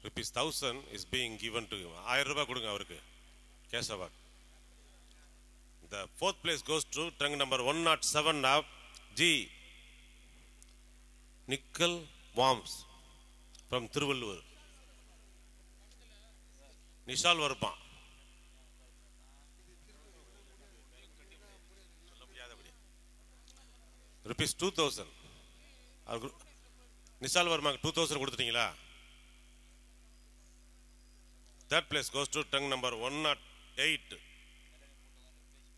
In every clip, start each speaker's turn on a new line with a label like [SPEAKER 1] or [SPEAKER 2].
[SPEAKER 1] rupees 1000 is being given to him. 1000 ரூபாய் கொடுங்க அவருக்கு cash award. The fourth place goes to trunk number 107 of G. Nickel Worms from Thiruvallur. Nishal Varma. Rupees 2000. Nishal Varma 2000 கொடுத்துட்டீங்களா? That place goes to trunk number 108.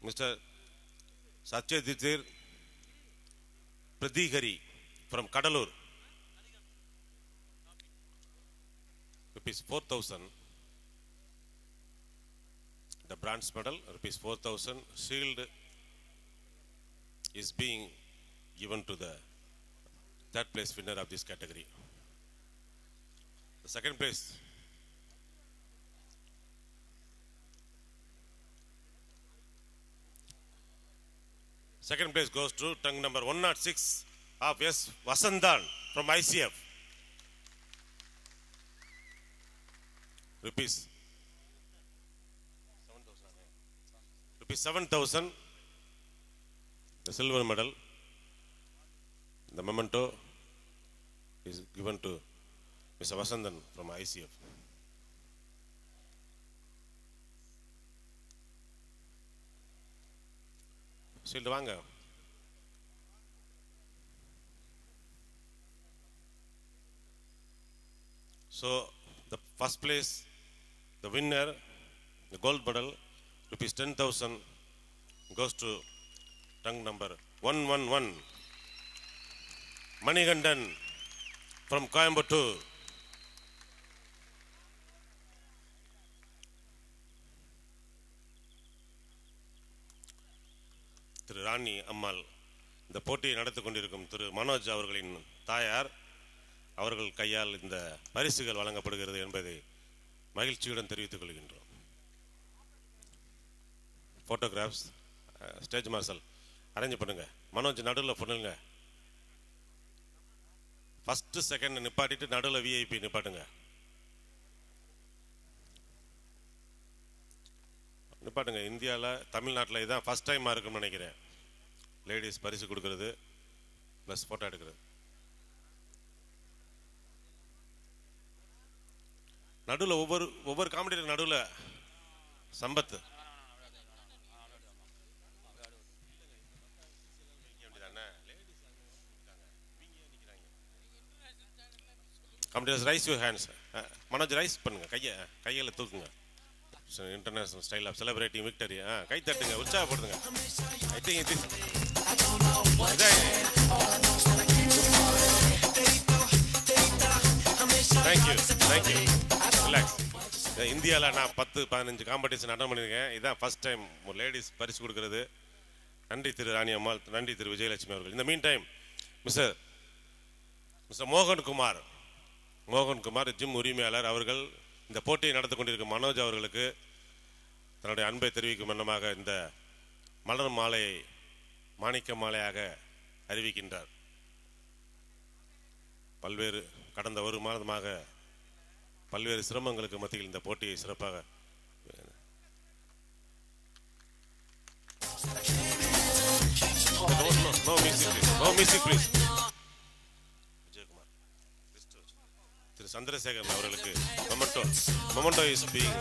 [SPEAKER 1] Mr. Satyajit Pradhikari from Kadalur. Rupees 4000. The bronze medal, rupees 4000. Shield is being given to the third place winner of this category. The second place. Second place goes to trunk number 106 of S. Vasandan from ICF. Rupees 7,000. The silver medal. The memento is given to Mr. Vasandan from ICF. Shield வாங்க. So the first place, the winner, the gold medal, rupees 10,000 goes to trunk number 111. Manigandan from Coimbatore. திரு ராணி அம்மாள் இந்த போட்டியை நடத்தி கொண்டிருக்கும் திரு மனோஜ் அவர்களின் தாயார் அவர்கள் கையால் இந்த பரிசுகள் வழங்கப்படுகிறது என்பதை மகிழ்ச்சியுடன் தெரிவித்துக் கொள்கின்றோம். போட்டோகிராஃப்ஸ் ஸ்டேஜ் மார்ஷல் அரேஞ்ச் பண்ணுங்க. மனோஜ் நடுவில் பண்ணுங்க. ஃபர்ஸ்ட் செகண்ட் நிப்பாட்டிட்டு நடுவில் விஐபி நிப்பாட்டுங்க. நிப்பாட்டுங்க. இந்தியாவில் தமிழ்நாட்டில் இதுதான் ஃபர்ஸ்ட் டைமாக இருக்குன்னு நினைக்கிறேன். லேடிஸ் பரிசு கொடுக்கறது ப்ளஸ் ஃபோட்டோ எடுக்கிறது. நடுவில் ஒவ்வொரு காமெடியில் நடுவில் சம்பத்து காமெடியர்ஸ் raise your hands. Manoj raise பண்ணுங்க. கையில் தூக்குங்க. International style of celebrating victory. கை தட்டுங்க, உற்சாகப்படுத்துங்க. I think it is thank you relax. இந்தியாவில் நான் 10-15 காம்படிஷன் அட்டன் பண்ணியிருக்கேன். இதுதான் ஃபர்ஸ்ட் டைம் ஒரு லேடிஸ் பரிசு கொடுக்கறது. நன்றி திரு ராணி அம்மாள், நன்றி திரு விஜயலட்சுமி அவர்கள். இந்த mean time mister Mohankumar gym உரிமையாளர் அவர்கள் இந்த போட்டியை நடத்தி கொண்டிருக்கும் மனோஜ் அவர்களுக்கு தன்னுடைய அன்பை தெரிவிக்கும் வண்ணமாக இந்த மலர் மாலையை மாணிக்க மாலையாக அறிவிக்கின்றார். கடந்த ஒரு மாதமாக பல்வேறு சிரமங்களுக்கு மத்தியில் இந்த போட்டியை சிறப்பாக விஜயகுமார் திரு சந்திரசேகரன் அவர்களுக்கு memento is being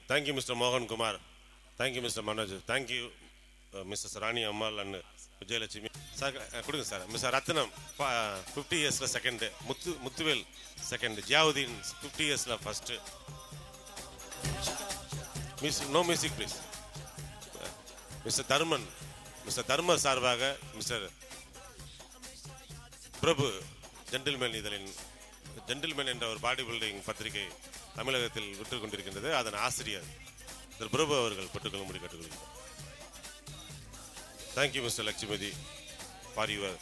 [SPEAKER 1] Thank you, Mr. Mohan Kumar. Thank you, Mr. Manoj. Thank you, Mrs. Rani Ammal and Vijayalakshmi. Sir, கொடுங்க சார். Mr. Ratnam 50 yearsல செகண்ட், முத்துவேல் செகண்ட், ஜியாவுதீன் 50 yearsல first. No music please. Mr. Dharma சார்பாக Mr. Prabhu gentleman என்ற ஒரு body building பத்திரிகை தமிழகத்தில் விட்டுக் கொண்டிருக்கின்றது. அதன் ஆசிரியர் திரு பிரபு அவர்கள் பெற்றுக்கொள்ளும்படி கேட்டுக்கொள்கிறேன். Thank you mister Lakshmathi for your